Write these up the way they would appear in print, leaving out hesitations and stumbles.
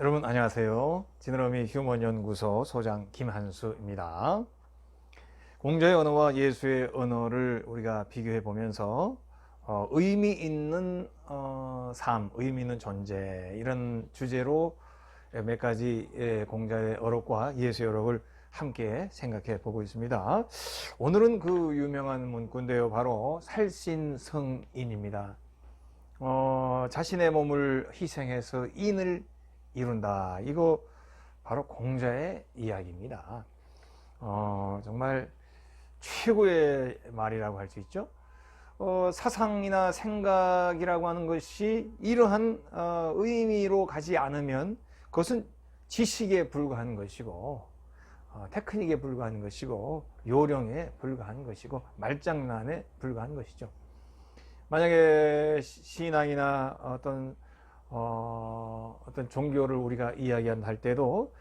여러분 안녕하세요. 지느러미 휴먼연구소 소장 김한수입니다. 공자의 언어와 예수의 언어를 우리가 비교해 보면서 의미 있는 삶, 의미 있는 존재 이런 주제로 몇 가지 공자의 어록과 예수의 어록을 함께 생각해 보고 있습니다. 오늘은 그 유명한 문구인데요. 바로 살신성인입니다. 자신의 몸을 희생해서 인을 이룬다. 이거 바로 공자의 이야기입니다. 정말 최고의 말이라고 할 수 있죠. 사상이나 생각이라고 하는 것이 이러한 의미로 가지 않으면 그것은 지식에 불과한 것이고 테크닉에 불과한 것이고 요령에 불과한 것이고 말장난에 불과한 것이죠. 만약에 신앙이나 어떤 종교를 우리가 이야기할 때도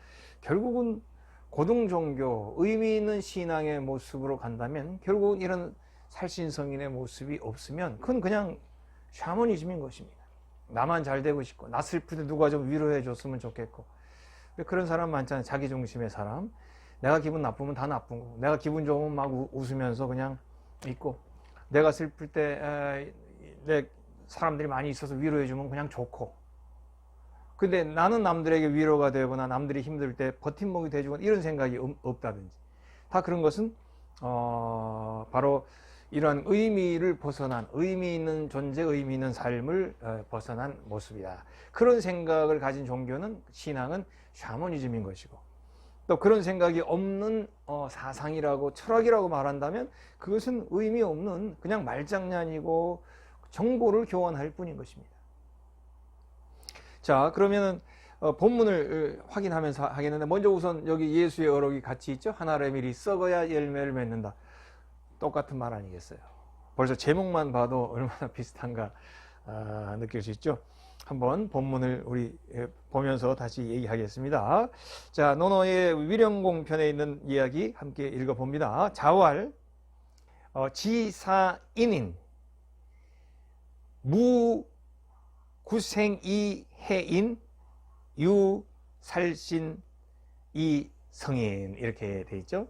결국은 고등종교, 의미 있는 신앙의 모습으로 간다면 결국은 이런 살신성인의 모습이 없으면 그건 그냥 샤머니즘인 것입니다. 나만 잘 되고 싶고 나 슬플 때 누가 좀 위로해 줬으면 좋겠고 그런 사람 많잖아요. 자기중심의 사람. 내가 기분 나쁘면 다 나쁜 거고 내가 기분 좋으면 막 웃으면서 그냥 있고 내가 슬플 때 내 사람들이 많이 있어서 위로해 주면 그냥 좋고 근데 나는 남들에게 위로가 되거나 남들이 힘들 때 버팀목이 돼주거나 이런 생각이 없다든지 다 그런 것은 바로 이러한 의미를 벗어난 의미 있는 존재, 의미 있는 삶을 벗어난 모습이다. 그런 생각을 가진 종교는 신앙은 샤머니즘인 것이고 또 그런 생각이 없는 사상이라고 철학이라고 말한다면 그것은 의미 없는 그냥 말장난이고 정보를 교환할 뿐인 것입니다. 자, 그러면은 본문을 확인하면서 하겠는데 먼저 우선 여기 예수의 어록이 같이 있죠. 하나의 밀이 썩어야 열매를 맺는다. 똑같은 말 아니겠어요? 벌써 제목만 봐도 얼마나 비슷한가 느낄 수 있죠. 한번 본문을 우리 보면서 다시 얘기하겠습니다. 자, 논어의 위령공편에 있는 이야기 함께 읽어봅니다. 자왈 지사인인 무구생이해인 유살신 이성인 이렇게 돼 있죠.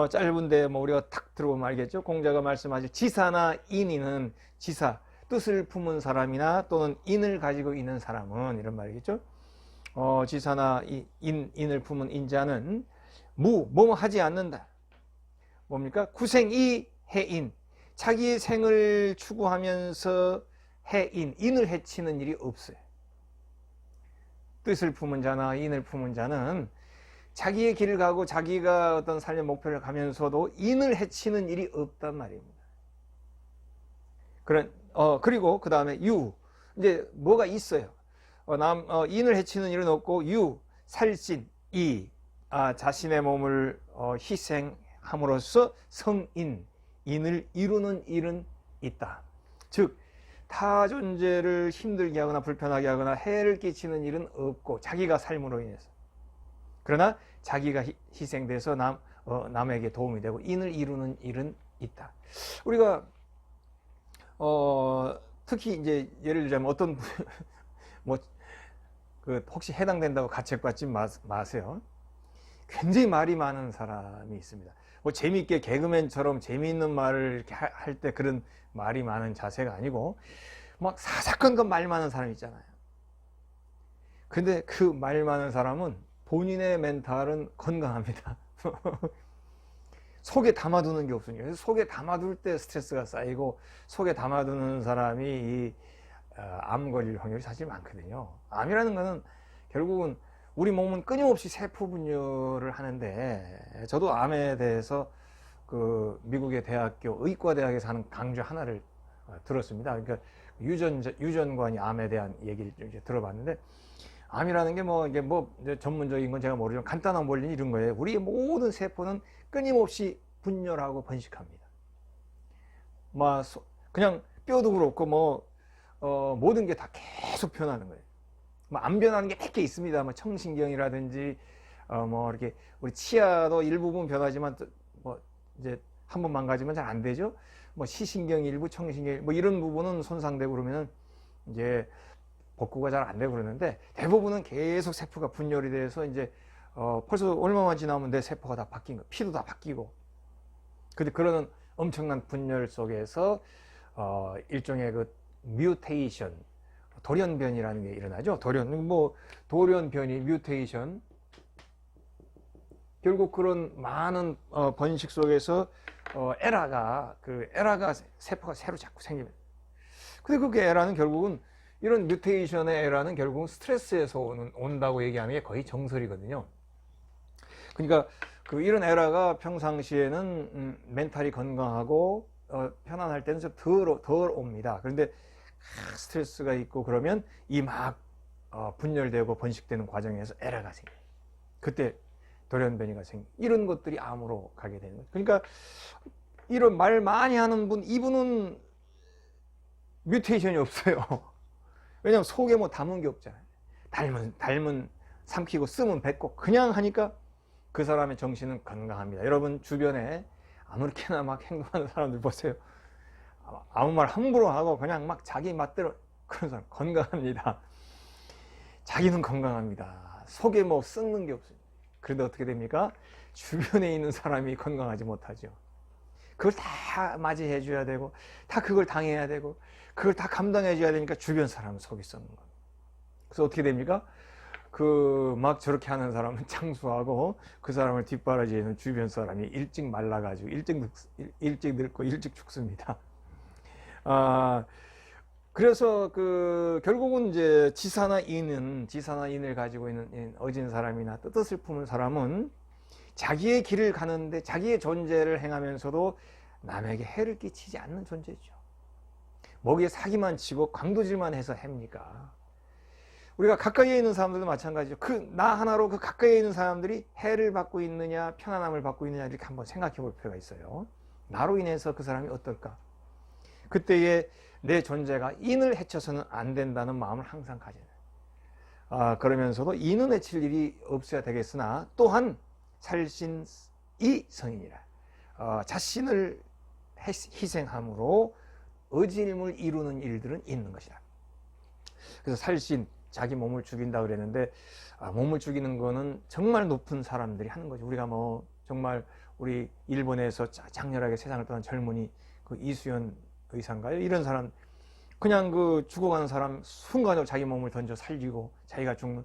짧은데 뭐 우리가 탁 들어보면 알겠죠. 공자가 말씀하실 지사나 인인은 지사 뜻을 품은 사람이나 또는 인을 가지고 있는 사람은 이런 말이겠죠. 지사나 인을 품은 인자는 뭐뭐 하지 않는다. 뭡니까? 구생이해인 자기의 생을 추구하면서 인을 해치는 일이 없어요. 뜻을 품은 자나 인을 품은 자는 자기의 길을 가고 자기가 어떤 삶의 목표를 가면서도 인을 해치는 일이 없단 말입니다. 그리고 그 다음에 이제 뭐가 있어요. 인을 해치는 일은 없고 살신 자신의 몸을 희생함으로써 인을 이루는 일은 있다. 즉 타 존재를 힘들게 하거나 불편하게 하거나 해를 끼치는 일은 없고 자기가 삶으로 인해서 그러나 자기가 희생돼서 남에게 도움이 되고 인을 이루는 일은 있다. 우리가 특히 이제 예를 들자면 어떤 뭐 혹시 해당된다고 가책받지 마세요. 굉장히 말이 많은 사람이 있습니다. 뭐 재미있게 개그맨처럼 재미있는 말을 이렇게 할 때 그런 말이 많은 자세가 아니고 막 사사건건 말 많은 사람 있잖아요. 근데 그 말 많은 사람은 본인의 멘탈은 건강합니다. 속에 담아두는 게 없으니까. 그래서 속에 담아둘 때 스트레스가 쌓이고 속에 담아두는 사람이 암 걸릴 확률이 사실 많거든요. 암이라는 거는 결국은 우리 몸은 끊임없이 세포 분열을 하는데 저도 암에 대해서 그 미국의 대학교 의과대학에서 하는 강좌 하나를 들었습니다. 그러니까 유전관이 암에 대한 얘기를 이제 들어봤는데 암이라는 게 이게 전문적인 건 제가 모르지만 간단한 원리는 이런 거예요. 우리의 모든 세포는 끊임없이 분열하고 번식합니다. 그냥 뼈도 그렇고 모든 게 다 계속 변하는 거예요. 안 변하는 게 몇 개 있습니다. 청신경이라든지 이렇게 우리 치아도 일부분 변하지만 이제 한번 망가지면 잘 안 되죠. 시신경 일부, 청신경 이런 부분은 손상되고 그러면은 이제 복구가 잘 안 되고 그러는데 대부분은 계속 세포가 분열이 돼서 이제 벌써 얼마만 지나면 내 세포가 다 바뀐 거, 피도 다 바뀌고. 근데 그런 엄청난 분열 속에서 일종의 그 뮤테이션, 돌연변이라는 게 일어나죠. 돌연변이, 뮤테이션. 결국 그런 많은 번식 속에서 에라가 세포가 새로 자꾸 생깁니다. 근데 그 에라는 결국은 이런 뮤테이션의 에라는 결국은 스트레스에서 온다고 얘기하는 게 거의 정설이거든요. 그러니까 이런 에라가 평상시에는 멘탈이 건강하고 편안할 때는 좀 덜 옵니다. 그런데 스트레스가 있고 그러면 이 막 분열되고 번식되는 과정에서 에라가 생겨요. 그때 돌연변이가 생겨. 이런 것들이 암으로 가게 되는 거예요. 그러니까 이런 말 많이 하는 분, 이분은 뮤테이션이 없어요. 왜냐면 속에 뭐 담은 게 없잖아요. 닮은 삼키고 쓰면 뱉고 그냥 하니까 그 사람의 정신은 건강합니다. 여러분 주변에 아무렇게나 막 행동하는 사람들 보세요. 아무 말 함부로 하고 그냥 막 자기 맛대로, 그런 사람 건강합니다. 자기는 건강합니다. 속에 뭐 썩는 게 없어요. 그런데 어떻게 됩니까? 주변에 있는 사람이 건강하지 못하죠. 그걸 다 맞이해 줘야 되고, 다 그걸 당해야 되고, 그걸 다 감당해 줘야 되니까 주변 사람은 속이 썩는 겁니다. 그래서 어떻게 됩니까? 막 저렇게 하는 사람은 장수하고, 그 사람을 뒷바라지에는 주변 사람이 일찍 말라가지고 일찍 늙고 일찍 죽습니다. 그래서 결국은 이제 지사나 인을 가지고 있는 어진 사람이나 뜻을 품은 사람은 자기의 길을 가는데 자기의 존재를 행하면서도 남에게 해를 끼치지 않는 존재죠. 먹이에 사기만 치고 강도질만 해서 해입니까? 우리가 가까이에 있는 사람들도 마찬가지죠. 나 하나로 그 가까이에 있는 사람들이 해를 받고 있느냐 편안함을 받고 있느냐 이렇게 한번 생각해 볼 필요가 있어요. 나로 인해서 그 사람이 어떨까? 그때에 내 존재가 인을 해쳐서는 안 된다는 마음을 항상 가져요. 그러면서도 인은 해칠 일이 없어야 되겠으나 또한 살신이 성인이라 자신을 희생함으로 의질을 이루는 일들은 있는 것이다. 그래서 살신, 자기 몸을 죽인다 그랬는데 몸을 죽이는 거는 정말 높은 사람들이 하는 거죠. 우리가 뭐 정말 우리 일본에서 장렬하게 세상을 떠난 젊은이 이수연 의사인가요? 이런 사람 그냥 죽어가는 사람 순간적으로 자기 몸을 던져 살리고 자기가 죽는,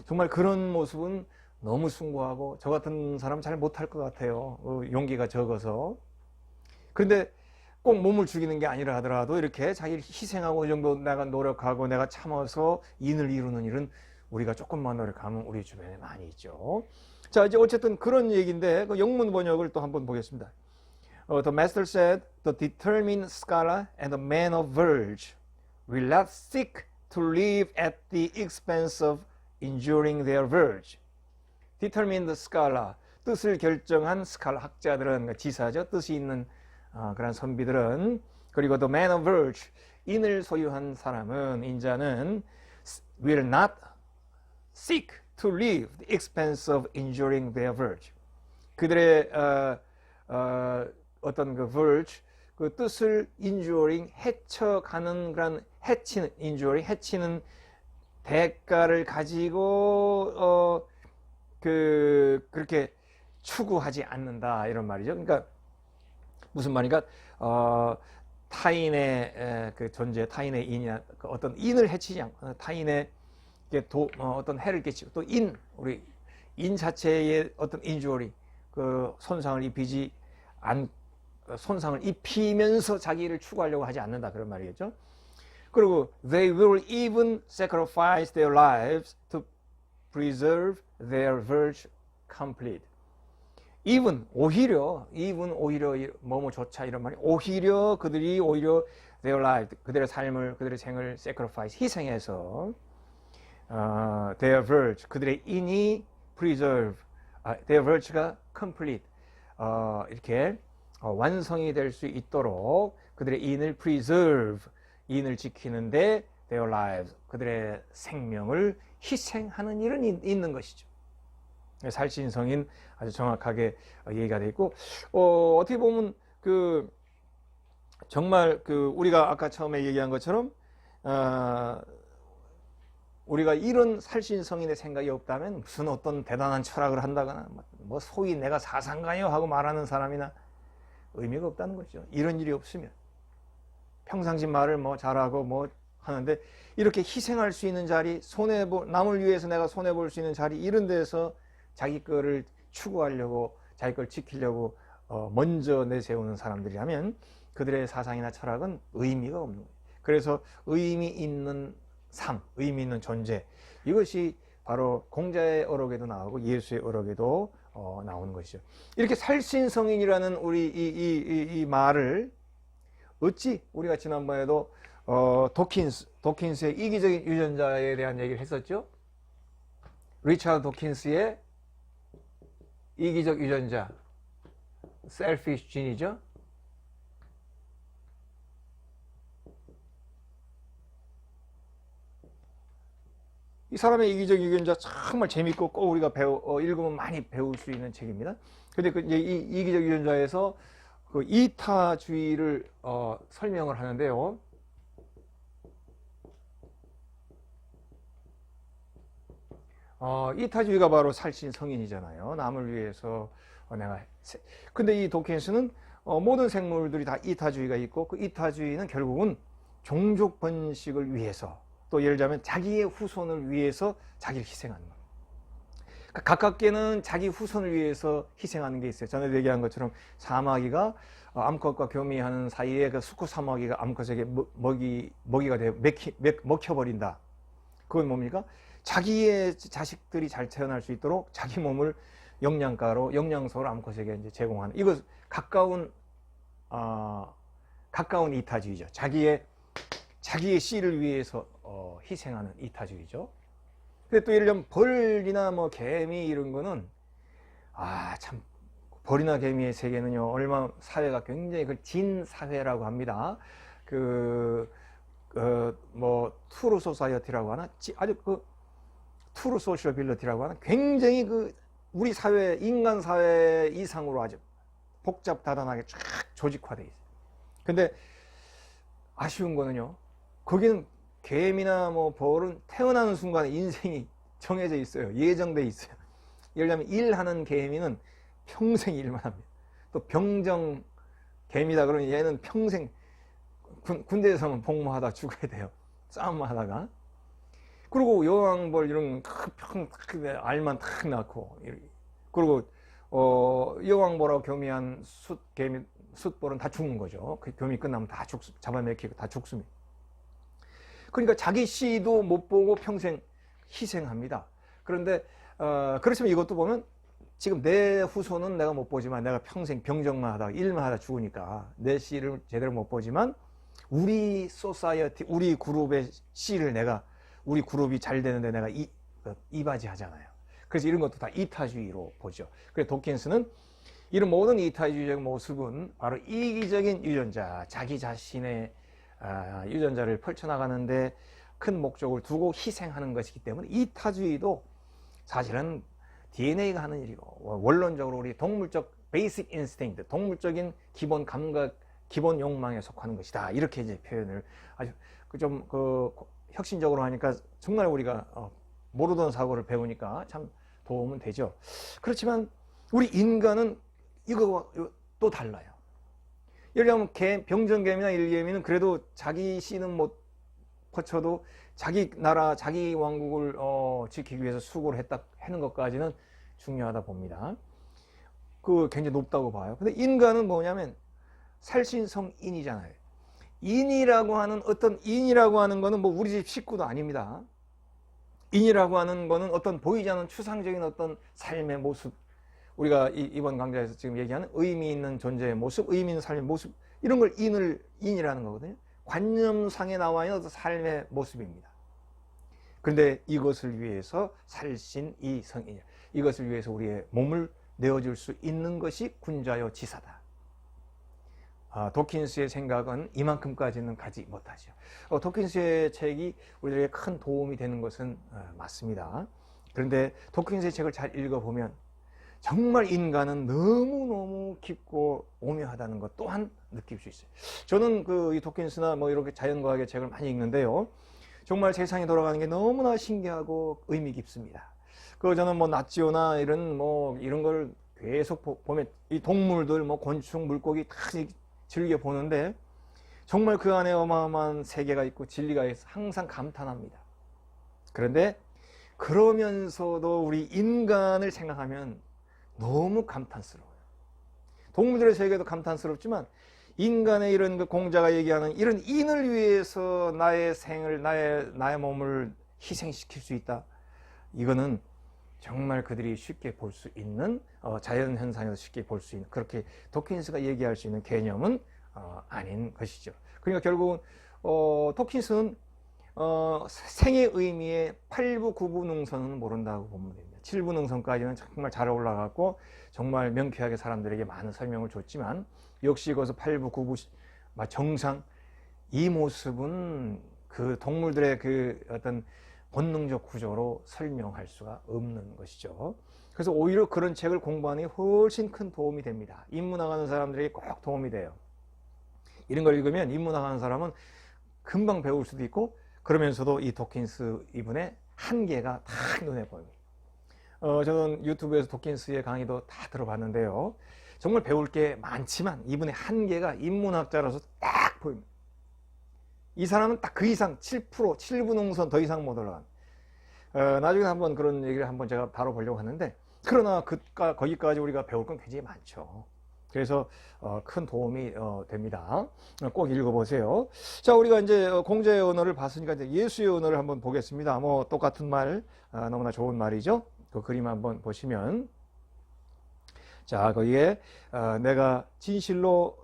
정말 그런 모습은 너무 숭고하고 저 같은 사람 잘 못할 것 같아요. 용기가 적어서. 그런데 꼭 몸을 죽이는 게 아니라 하더라도 이렇게 자기를 희생하고 이 정도 내가 노력하고 내가 참아서 인을 이루는 일은 우리가 조금만 노력하면 우리 주변에 많이 있죠. 자, 이제 어쨌든 그런 얘기인데 영문 번역을 또 한번 보겠습니다. The master said, the determined scholar and the man of verge will not seek to live at the expense of enduring their verge. Determined scholar, 뜻을 결정한 스칼라, 학자들은 지사죠. 뜻이 있는 그런 선비들은, 그리고 the man of verge, 인을 소유한 사람은, 인자는 will not seek to live the expense of enduring their verge. 그들의 어떤 verge, 그 뜻을 enduring, 헤쳐가는 그런 해치는 대가를 가지고 그렇게 추구하지 않는다 이런 말이죠. 그러니까 무슨 말인가? 타인의 그 존재, 타인의 인이나 어떤 인을 해치지 않고 타인의 어떤 해를 끼치고 또 우리 인 자체의 어떤 인주어리 손상을 입히면서 자기를 추구하려고 하지 않는다 그런 말이겠죠. 그리고 they will even sacrifice their lives to preserve their virtue complete. even 오히려 뭐뭐조차 이런 말이 그들이 오히려 their life, 그들의 삶을, 그들의 생을 sacrifice, 희생해서 their virtue, 그들의 인이 preserve, their virtue가 complete, 이렇게 완성이 될 수 있도록 그들의 인을 preserve, 인을 지키는데 their lives, 그들의 생명을 희생하는 일은 있는 것이죠. 살신성인 아주 정확하게 얘기가 되어 있고, 어떻게 보면 정말 우리가 아까 처음에 얘기한 것처럼 우리가 이런 살신성인의 생각이 없다면 무슨 어떤 대단한 철학을 한다거나 뭐 소위 내가 사상가요 하고 말하는 사람이나 의미가 없다는 거죠. 이런 일이 없으면 평상시 말을 뭐 잘하고 뭐 하는데 이렇게 희생할 수 있는 자리, 남을 위해서 내가 손해볼 수 있는 자리, 이런 데서 자기 거를 추구하려고, 자기 걸 지키려고 먼저 내세우는 사람들이라면 그들의 사상이나 철학은 의미가 없는 거예요. 그래서 의미 있는 삶, 의미 있는 존재, 이것이 바로 공자의 어록에도 나오고 예수의 어록에도 나오는 것이죠. 이렇게 살신성인이라는 우리 이 말을 어찌 우리가 지난번에도 도킨스의 이기적인 유전자에 대한 얘기를 했었죠. 리차드 도킨스의 이기적 유전자, selfish gene이죠. 이 사람의 이기적 유전자 정말 재밌고 꼭 우리가 읽으면 많이 배울 수 있는 책입니다. 근데 이 이기적 유전자에서 그 이타주의를 설명을 하는데요. 이타주의가 바로 살신성인이잖아요. 남을 위해서 근데 이 도킨스는 모든 생물들이 다 이타주의가 있고, 그 이타주의는 결국은 종족 번식을 위해서, 또 예를 들자면 자기의 후손을 위해서 자기를 희생하는 겁니다. 그러니까 가깝게는 자기 후손을 위해서 희생하는 게 있어요. 전에 얘기한 것처럼 사마귀가 암컷과 교미하는 사이에 그 수컷 사마귀가 암컷에게 먹이가 되어 먹혀버린다. 그건 뭡니까? 자기의 자식들이 잘 태어날 수 있도록 자기 몸을 영양소를 암컷에게 이제 제공하는, 이거 가까운 이타주의죠. 자기의 씨를 위해서 희생하는 이타주의죠. 근데 또 예를 들면 벌이나 뭐 개미 이런 거는 참 벌이나 개미의 세계는요, 얼마나 사회가 굉장히 그 진 사회라고 합니다. 뭐 트루 소사이어티라고 하나, 아주 트루 소셜빌리티라고 하나, 굉장히 우리 사회, 인간 사회 이상으로 아주 복잡다단하게 쫙 조직화되어 있어요. 근데 아쉬운 거는요, 거기는 개미나 뭐 벌은 태어나는 순간에 인생이 정해져 있어요. 예정돼 있어요. 예를 들면 일하는 개미는 평생 일만 합니다. 또 병정 개미다 그러면 얘는 평생 군대에서는 복무하다 죽어야 돼요. 싸움만 하다가. 그리고 여왕벌 이런 알만 탁 낳고, 그리고 여왕벌하고 교미한 숫벌은 다 죽는 거죠. 그 교미 끝나면 다 잡아먹히고 다 죽습니다. 그러니까 자기 씨도 못 보고 평생 희생합니다. 그런데 그렇지만 이것도 보면 지금 내 후손은 내가 못 보지만, 내가 평생 병정만 하다가 일만 하다 죽으니까 내 씨를 제대로 못 보지만 우리 소사이어티, 우리 그룹의 씨를 우리 그룹이 잘 되는데 내가 이바지 하잖아요. 그래서 이런 것도 다 이타주의로 보죠. 그래서 도킨스는 이런 모든 이타주의적 모습은 바로 이기적인 유전자, 자기 자신의 유전자를 펼쳐나가는데 큰 목적을 두고 희생하는 것이기 때문에 이타주의도 사실은 DNA가 하는 일이고, 원론적으로 우리 동물적 베이직 인스팅트, 동물적인 기본 감각, 기본 욕망에 속하는 것이다. 이렇게 이제 표현을 아주 좀 혁신적으로 하니까 정말 우리가 모르던 사고를 배우니까 참 도움은 되죠. 그렇지만 우리 인간은 이거와 또 달라요. 예를 들면 병정개미나 일개미는 그래도 자기 씨는 못 퍼쳐도 자기 나라, 자기 왕국을 지키기 위해서 수고를 하는 것까지는 중요하다 봅니다. 굉장히 높다고 봐요. 근데 인간은 뭐냐면 살신성인이잖아요. 인이라고 하는 거는 뭐 우리 집 식구도 아닙니다. 인이라고 하는 거는 어떤 보이지 않는 추상적인 어떤 삶의 모습, 우리가 이번 강좌에서 지금 얘기하는 의미 있는 존재의 모습, 의미 있는 삶의 모습, 이런 걸 인이라는 거거든요. 관념상에 나와 있는 어떤 삶의 모습입니다. 그런데 이것을 위해서 살신이 성인이야. 이것을 위해서 우리의 몸을 내어줄 수 있는 것이 군자요 지사다. 도킨스의 생각은 이만큼까지는 가지 못하죠. 도킨스의 책이 우리들에게 큰 도움이 되는 것은 맞습니다. 그런데 도킨스의 책을 잘 읽어보면 정말 인간은 너무너무 깊고 오묘하다는 것 또한 느낄 수 있어요. 저는 이 도킨스나 뭐 이렇게 자연과학의 책을 많이 읽는데요. 정말 세상이 돌아가는 게 너무나 신기하고 의미 깊습니다. 저는 뭐 나치오나 이런 걸 계속 보면 이 동물들 곤충 물고기 다 즐겨 보는데 정말 그 안에 어마어마한 세계가 있고 진리가 있어 항상 감탄합니다. 그런데 그러면서도 우리 인간을 생각하면 너무 감탄스러워요. 동물들의 세계도 감탄스럽지만 인간의 이런 공자가 얘기하는 이런 인을 위해서 나의 생을 나의 몸을 희생시킬 수 있다. 이거는 정말 그들이 쉽게 볼 수 있는 자연 현상에서 쉽게 볼 수 있는 그렇게 도킨스가 얘기할 수 있는 개념은 아닌 것이죠. 그러니까 결국은 도킨스는 생의 의미의 8부 9부 능선은 모른다고 보면 됩니다. 7부 능선까지는 정말 잘 올라갔고 정말 명쾌하게 사람들에게 많은 설명을 줬지만 역시 거기서 8부 9부 정상 이 모습은 그 동물들의 그 어떤 본능적 구조로 설명할 수가 없는 것이죠. 그래서 오히려 그런 책을 공부하는 게 훨씬 큰 도움이 됩니다. 인문학 하는 사람들에게 꼭 도움이 돼요. 이런 걸 읽으면 인문학 하는 사람은 금방 배울 수도 있고 그러면서도 이 도킨스 이분의 한계가 딱 눈에 보입니다. 저는 유튜브에서 도킨스의 강의도 다 들어봤는데요. 정말 배울 게 많지만 이분의 한계가 인문학자라서 딱 보입니다. 이 사람은 딱 그 이상 7%, 7부 능선 더 이상 못 올라간. 나중에 한번 그런 얘기를 한번 제가 다뤄보려고 하는데 그러나 거기까지 우리가 배울 건 굉장히 많죠. 그래서 큰 도움이 됩니다. 꼭 읽어보세요. 자, 우리가 이제 공자의 언어를 봤으니까 이제 예수의 언어를 한번 보겠습니다. 뭐 똑같은 말, 너무나 좋은 말이죠. 그 그림 한번 보시면, 자, 거기에 내가 진실로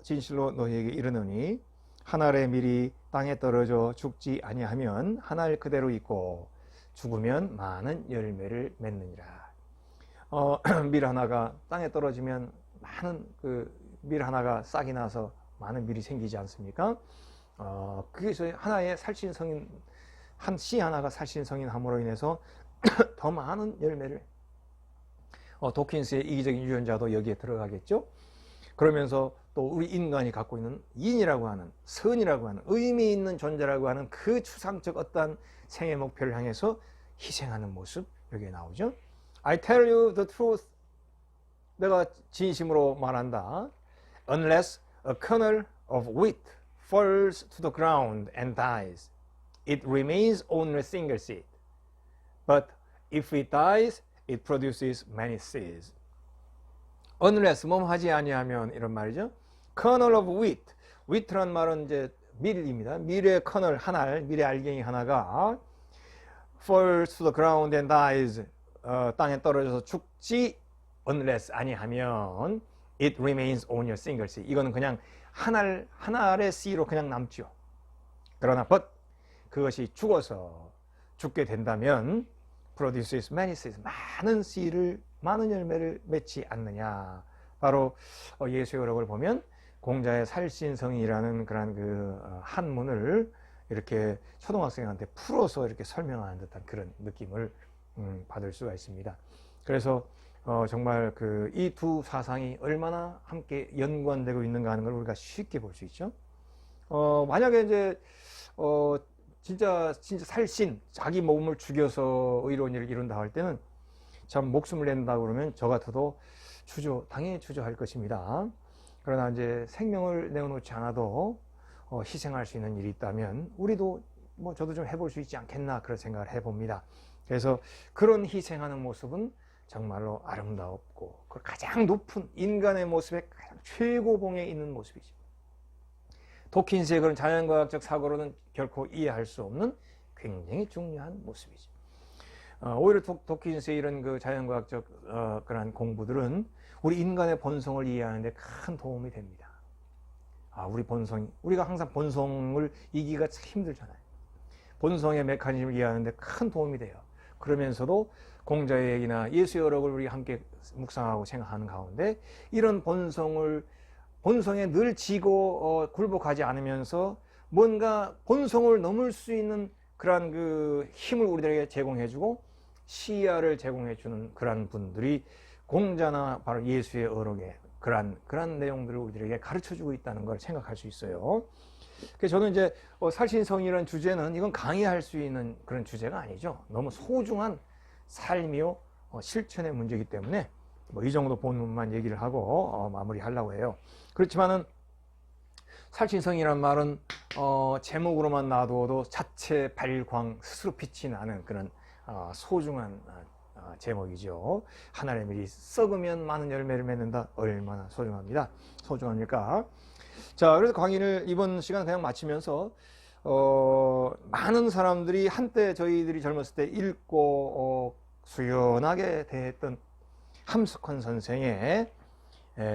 너희에게 이르노니 한 알의 밀이 땅에 떨어져 죽지 아니하면 한 알 그대로 있고 죽으면 많은 열매를 맺느니라. 밀 하나가 땅에 떨어지면 많은 밀 하나가 싹이 나서 많은 밀이 생기지 않습니까? 그게 하나의 살신성인 한 씨 하나가 살신성인함으로 인해서 더 많은 열매를 도킨스의 이기적인 유전자도 여기에 들어가겠죠. 그러면서 또 우리 인간이 갖고 있는 인이라고 하는 선이라고 하는 의미 있는 존재라고 하는 그 추상적 어떠한 생애 목표를 향해서 희생하는 모습 여기에 나오죠. I tell you the truth. 내가 진심으로 말한다. Unless a kernel of wheat falls to the ground and dies, it remains only a single seed. But if it dies, it produces many seeds. Unless 뭐 하지 아니하면 이런 말이죠. Kernel of wheat. wheat란 말은 이제 밀입니다. 밀의 커널 하나, 밀의 알갱이 하나가 falls to the ground and dies. 땅에 떨어져서 죽지 unless 아니하면 it remains only a single seed. 이거는 그냥 한 알의 씨로 그냥 남죠. 그러나 but 그것이 죽어서 죽게 된다면 produces many seeds. 많은 열매를 맺지 않느냐. 바로 예수의 어록을 보면 공자의 살신성이라는 그런 한문을 이렇게 초등학생한테 풀어서 이렇게 설명하는 듯한 그런 느낌을 받을 수가 있습니다. 그래서 정말 이 두 사상이 얼마나 함께 연관되고 있는가 하는 걸 우리가 쉽게 볼 수 있죠. 만약에 이제 진짜 살신, 자기 몸을 죽여서 의로운 일을 이룬다 할 때는 참 목숨을 낸다 그러면 저 같아도 당연히 주저할 것입니다. 그러나 이제 생명을 내어놓지 않아도 희생할 수 있는 일이 있다면 우리도 저도 좀 해볼 수 있지 않겠나 그런 생각을 해봅니다. 그래서 그런 희생하는 모습은 정말로 아름답고 가장 높은 인간의 모습의 가장 최고봉에 있는 모습이죠. 도킨스의 그런 자연과학적 사고로는 결코 이해할 수 없는 굉장히 중요한 모습이죠. 오히려 도킨스의 이런 자연과학적 그런 공부들은 우리 인간의 본성을 이해하는 데 큰 도움이 됩니다. 우리가 항상 본성을 이기기가 참 힘들잖아요. 본성의 메커니즘을 이해하는 데 큰 도움이 돼요. 그러면서도 공자의 얘기나 예수의 어록을 우리 함께 묵상하고 생각하는 가운데 이런 본성에 늘 지고 굴복하지 않으면서 뭔가 본성을 넘을 수 있는 그러한 힘을 우리들에게 제공해주고 시야를 제공해주는 그러한 분들이 공자나 바로 예수의 어록에 그러한 내용들을 우리들에게 가르쳐주고 있다는 걸 생각할 수 있어요. 그래서 저는 이제 살신성이라는 주제는 이건 강의할 수 있는 그런 주제가 아니죠. 너무 소중한 삶이요 실천의 문제이기 때문에 이 정도 본문만 얘기를 하고 마무리하려고 해요. 그렇지만은 살신성이란 말은 제목으로만 놔둬도 자체 발광 스스로 빛이 나는 그런 소중한 제목이죠. 하나의 밀이 썩으면 많은 열매를 맺는다. 얼마나 소중합니까? 자, 그래서 강의를 이번 시간 그냥 마치면서 많은 사람들이 한때 저희들이 젊었을 때 읽고 수연하게 대했던 함석헌 선생의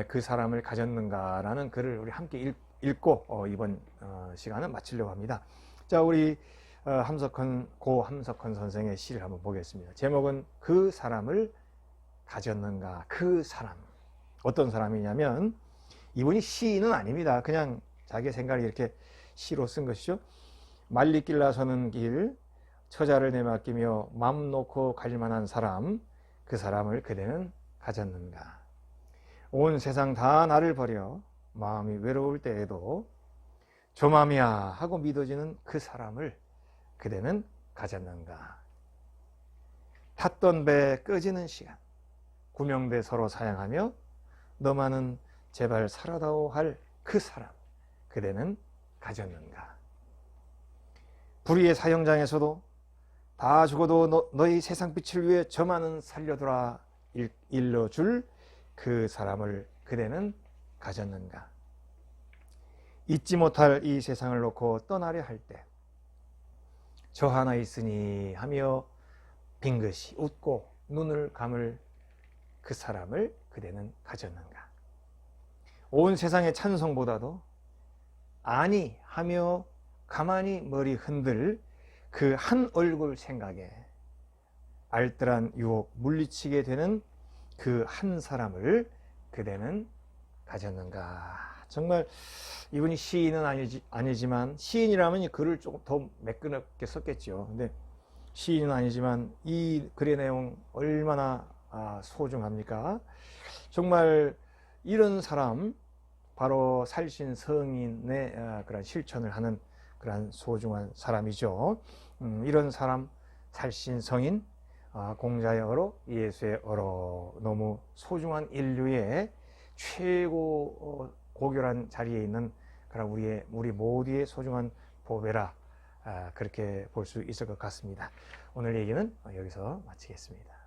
그 사람을 가졌는가라는 글을 우리 함께 읽고 이번 시간은 마치려고 합니다. 자, 우리 고 함석헌 선생의 시를 한번 보겠습니다. 제목은 그 사람을 가졌는가. 그 사람 어떤 사람이냐면 이분이 시인은 아닙니다. 그냥 자기의 생각을 이렇게 시로 쓴 것이죠. 말리길 나서는 길 처자를 내맡기며 맘 놓고 갈 만한 사람, 그 사람을 그대는 가졌는가. 온 세상 다 나를 버려 마음이 외로울 때에도 조맘이야 하고 믿어지는 그 사람을 그대는 가졌는가. 탔던 배 꺼지는 시간, 구명대 서로 사양하며 너만은 제발 살아다오 할 그 사람, 그대는 가졌는가. 불의의 사형장에서도 다 죽어도 너희 세상 빛을 위해 저만은 살려두라 일러줄 그 사람을 그대는 가졌는가. 잊지 못할 이 세상을 놓고 떠나려 할 때 저 하나 있으니 하며 빙긋이 웃고 눈을 감을 그 사람을 그대는 가졌는가. 온 세상의 찬송보다도 아니 하며 가만히 머리 흔들 그 한 얼굴 생각에 알뜰한 유혹 물리치게 되는 그 한 사람을 그대는 가졌는가. 정말 이분이 시인은 아니지만 시인이라면 이 글을 조금 더 매끈하게 썼겠죠. 근데 시인은 아니지만 이 글의 내용 얼마나 소중합니까? 정말 이런 사람, 바로 살신 성인의 그런 실천을 하는 그런 소중한 사람이죠. 이런 사람, 살신 성인, 공자의 어로, 예수의 어로, 너무 소중한 인류의 최고 고결한 자리에 있는 그런 우리 모두의 소중한 보배라, 그렇게 볼 수 있을 것 같습니다. 오늘 얘기는 여기서 마치겠습니다.